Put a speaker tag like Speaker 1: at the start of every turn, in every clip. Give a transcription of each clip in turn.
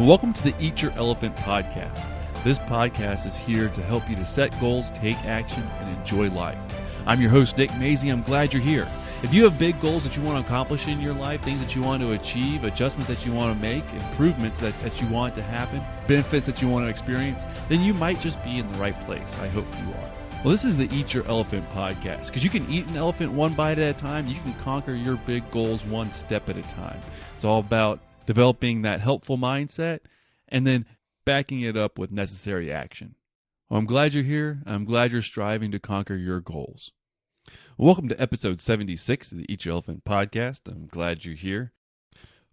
Speaker 1: Welcome to the Eat Your Elephant podcast. This podcast is here to help you to set goals, take action, and enjoy life. I'm your host, Nick Maisie. I'm glad you're here. If you have big goals that you want to accomplish in your life, things that you want to achieve, adjustments that you want to make, improvements that you want to happen, benefits that you want to experience, then you might just be in the right place. I hope you are. Well, this is the Eat Your Elephant podcast, because you can eat an elephant one bite at a time. You can conquer your big goals one step at a time. It's all about developing that helpful mindset and then backing it up with necessary action. Well, I'm glad you're here. I'm glad you're striving to conquer your goals. Welcome to episode 76 of the Eat Your Elephant podcast. I'm glad you're here.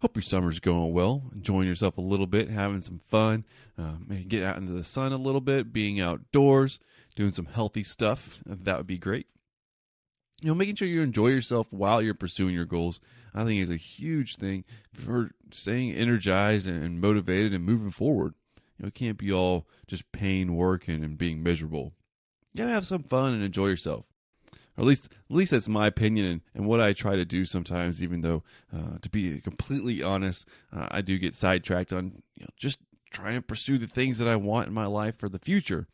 Speaker 1: Hope your summer's going well, enjoying yourself a little bit, having some fun, maybe get out into the sun a little bit, being outdoors, doing some healthy stuff. That would be great. Making sure you enjoy yourself while you're pursuing your goals, I think is a huge thing for staying energized and motivated and moving forward. It can't be all just pain, work, and being miserable. You gotta have some fun and enjoy yourself. Or at least that's my opinion and what I try to do sometimes, even though, to be completely honest, I do get sidetracked on just trying to pursue the things that I want in my life for the future.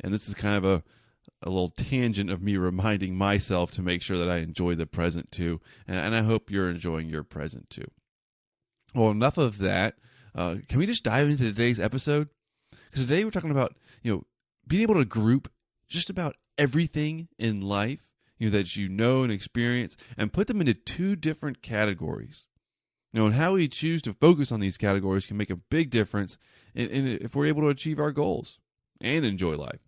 Speaker 1: And this is kind of a little tangent of me reminding myself to make sure that I enjoy the present too. And I hope you're enjoying your present too. Well, enough of that. Can we just dive into today's episode? Because today we're talking about, being able to group just about everything in life, that you know and experience, and put them into two different categories. And how we choose to focus on these categories can make a big difference in if we're able to achieve our goals and enjoy life.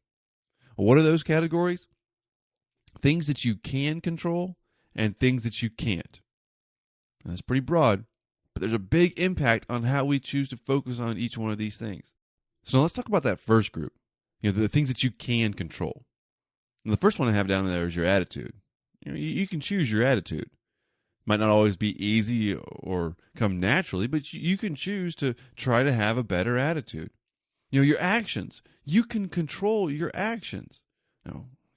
Speaker 1: What are those categories? Things that you can control and things that you can't. Now, that's pretty broad, but there's a big impact on how we choose to focus on each one of these things. So now let's talk about that first group, the things that you can control. And the first one I have down there is your attitude. You can choose your attitude. Might not always be easy or come naturally, but you can choose to try to have a better attitude. Your actions. You can control your actions.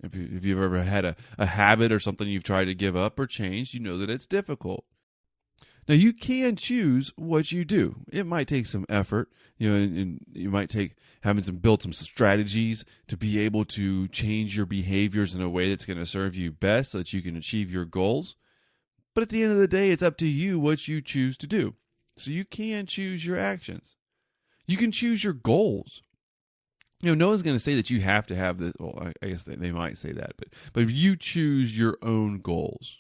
Speaker 1: If you've ever had a habit or something you've tried to give up or change, you know that it's difficult. Now, you can choose what you do. It might take some effort, and you might build some strategies to be able to change your behaviors in a way that's going to serve you best so that you can achieve your goals. But at the end of the day, it's up to you what you choose to do. So you can choose your actions. You can choose your goals. No one's going to say that you have to have this. Well, I guess they might say that, but if you choose your own goals,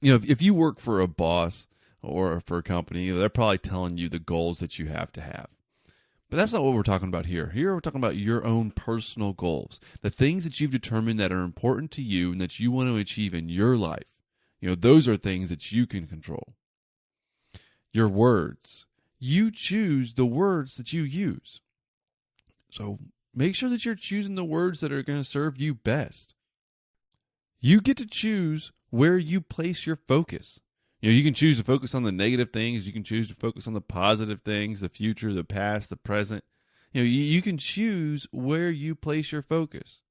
Speaker 1: if you work for a boss or for a company, they're probably telling you the goals that you have to have. But that's not what we're talking about here. Here we're talking about your own personal goals, the things that you've determined that are important to you and that you want to achieve in your life. Those are things that you can control. Your words. You choose the words that you use. So make sure that you're choosing the words that are going to serve you best. You get to choose where you place your focus. You can choose to focus on the negative things. You can choose to focus on the positive things, the future, the past, the present. You can choose where you place your focus.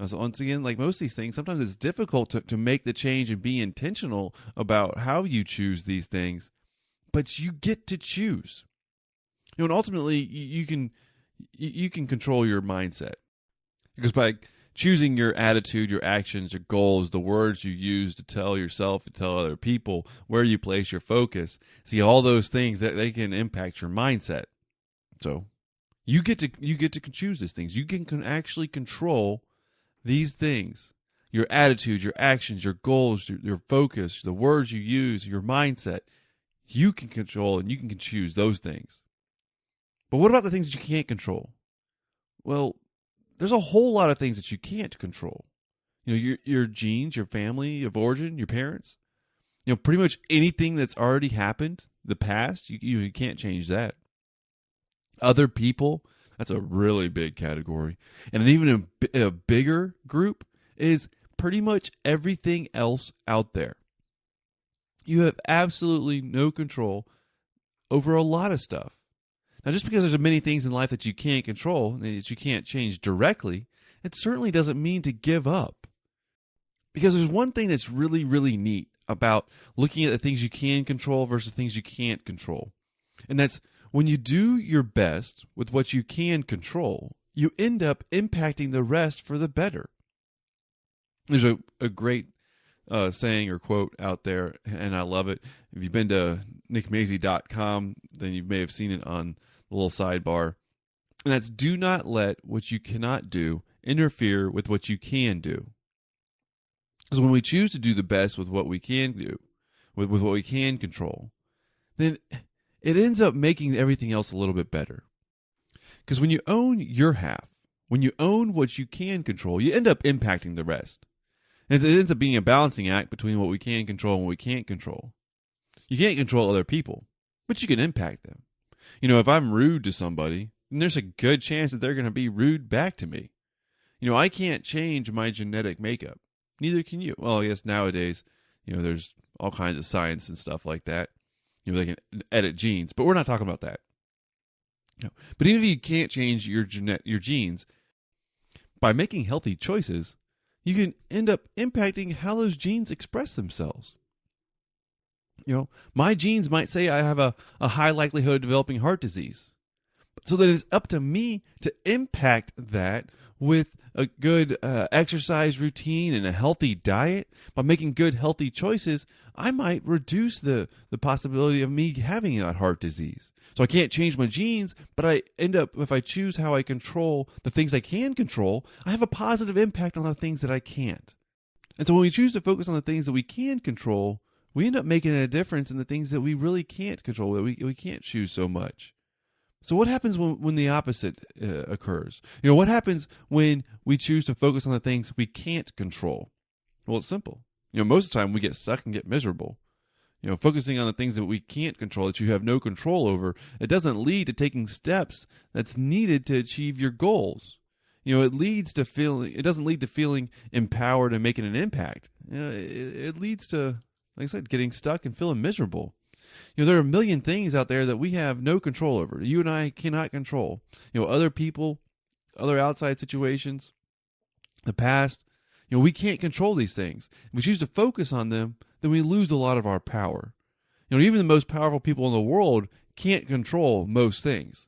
Speaker 1: So once again, like most of these things, sometimes it's difficult to make the change and be intentional about how you choose these things. But you get to choose. And ultimately, you can control your mindset. Because by choosing your attitude, your actions, your goals, the words you use to tell yourself, to tell other people, where you place your focus, see all those things that they can impact your mindset. So you get to choose these things. You can actually control these things. Your attitude, your actions, your goals, your focus, the words you use, your mindset. You can control and you can choose those things. But what about the things that you can't control? Well, there's a whole lot of things that you can't control. Your genes, your family of origin, your parents. Pretty much anything that's already happened, the past, you can't change that. Other people, that's a really big category. And even a bigger group is pretty much everything else out there. You have absolutely no control over a lot of stuff. Now, just because there's many things in life that you can't control, that you can't change directly, it certainly doesn't mean to give up. Because there's one thing that's really, really neat about looking at the things you can control versus things you can't control. And that's when you do your best with what you can control, you end up impacting the rest for the better. There's a great saying or quote out there, and I love it. If you've been to nickmazy.com, then you may have seen it on the little sidebar. And that's, do not let what you cannot do interfere with what you can do. Because when we choose to do the best with what we can do, with what we can control, then it ends up making everything else a little bit better. Because when you own your half, when you own what you can control, you end up impacting the rest. And it ends up being a balancing act between what we can control and what we can't control. You can't control other people, but you can impact them. If I'm rude to somebody, then there's a good chance that they're going to be rude back to me. I can't change my genetic makeup. Neither can you. Well, I guess nowadays, there's all kinds of science and stuff like that. They can edit genes, but we're not talking about that. No. But even if you can't change your genes, by making healthy choices, you can end up impacting how those genes express themselves. My genes might say I have a high likelihood of developing heart disease. So then it's up to me to impact that with a good exercise routine and a healthy diet. By making good, healthy choices, I might reduce the possibility of me having that heart disease. So I can't change my genes, but I end up, if I choose how I control the things I can control, I have a positive impact on the things that I can't. And so when we choose to focus on the things that we can control, we end up making a difference in the things that we really can't control, that we can't choose so much. So what happens when the opposite occurs? What happens when we choose to focus on the things we can't control? Well, it's simple. Most of the time we get stuck and get miserable. Focusing on the things that we can't control, that you have no control over, it doesn't lead to taking steps that's needed to achieve your goals. It doesn't lead to feeling empowered and making an impact. It leads to, like I said, getting stuck and feeling miserable. There are a million things out there that we have no control over. You and I cannot control. Other people, other outside situations, the past. We can't control these things. If we choose to focus on them, then we lose a lot of our power. Even the most powerful people in the world can't control most things.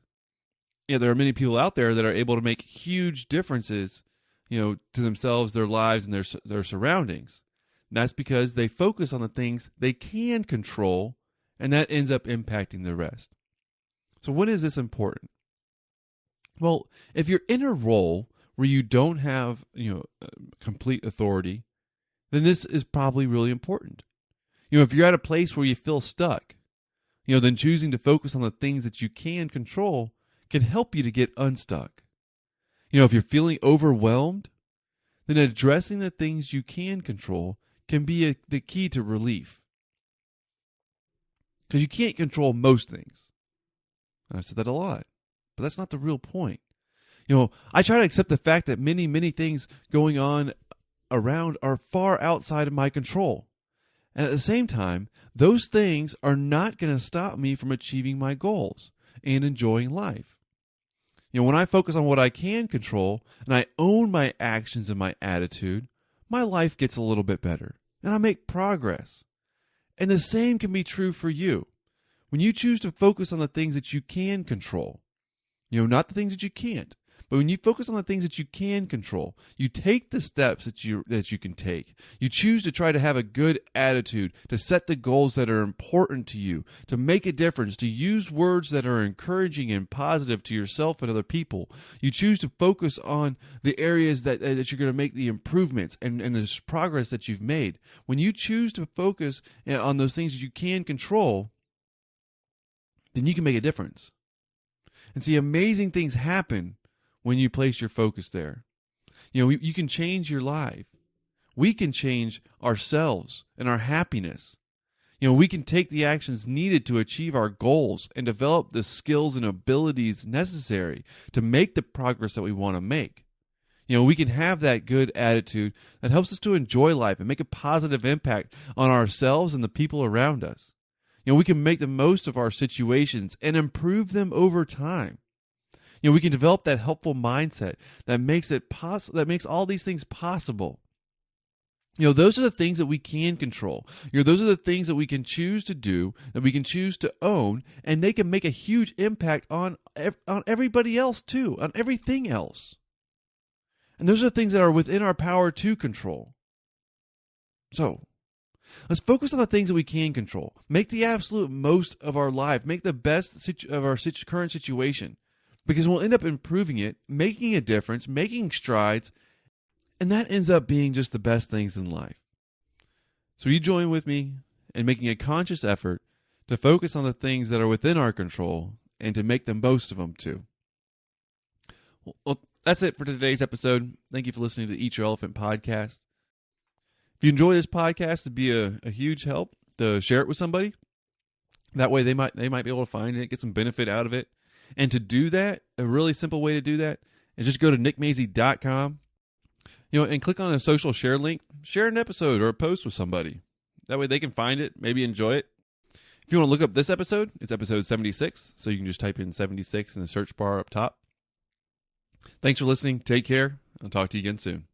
Speaker 1: There are many people out there that are able to make huge differences, to themselves, their lives, and their surroundings. And that's because they focus on the things they can control, and that ends up impacting the rest. So when is this important? Well, if you're in a role where you don't have, complete authority, then this is probably really important. If you're at a place where you feel stuck, then choosing to focus on the things that you can control can help you to get unstuck. If you're feeling overwhelmed, then addressing the things you can control can be the key to relief. Because you can't control most things. And I've said that a lot, but that's not the real point. I try to accept the fact that many, many things going on around are far outside of my control. And at the same time, those things are not going to stop me from achieving my goals and enjoying life. When I focus on what I can control and I own my actions and my attitude, my life gets a little bit better and I make progress. And the same can be true for you. When you choose to focus on the things that you can control, not the things that you can't, but when you focus on the things that you can control, you take the steps that you can take. You choose to try to have a good attitude, to set the goals that are important to you, to make a difference, to use words that are encouraging and positive to yourself and other people. You choose to focus on the areas that you're going to make the improvements and the progress that you've made. When you choose to focus on those things that you can control, then you can make a difference. And see, amazing things happen when you place your focus there. You can change your life. We can change ourselves and our happiness. We can take the actions needed to achieve our goals and develop the skills and abilities necessary to make the progress that we want to make. We can have that good attitude that helps us to enjoy life and make a positive impact on ourselves and the people around us. We can make the most of our situations and improve them over time. We can develop that helpful mindset that makes all these things possible. Those are the things that we can control. Those are the things that we can choose to do, that we can choose to own, and they can make a huge impact on everybody else too, on everything else. And those are the things that are within our power to control. So, let's focus on the things that we can control. Make the absolute most of our life. Make the best of our current situation, because we'll end up improving it, making a difference, making strides, and that ends up being just the best things in life. So you join with me in making a conscious effort to focus on the things that are within our control and to make the most of them too. Well, that's it for today's episode. Thank you for listening to the Eat Your Elephant podcast. If you enjoy this podcast, it'd be a huge help to share it with somebody. That way they might be able to find it, get some benefit out of it. And to do that, a really simple way to do that is just go to nickmazey.com. And click on a social share link. Share an episode or a post with somebody. That way they can find it, maybe enjoy it. If you want to look up this episode, it's episode 76. So you can just type in 76 in the search bar up top. Thanks for listening. Take care. I'll talk to you again soon.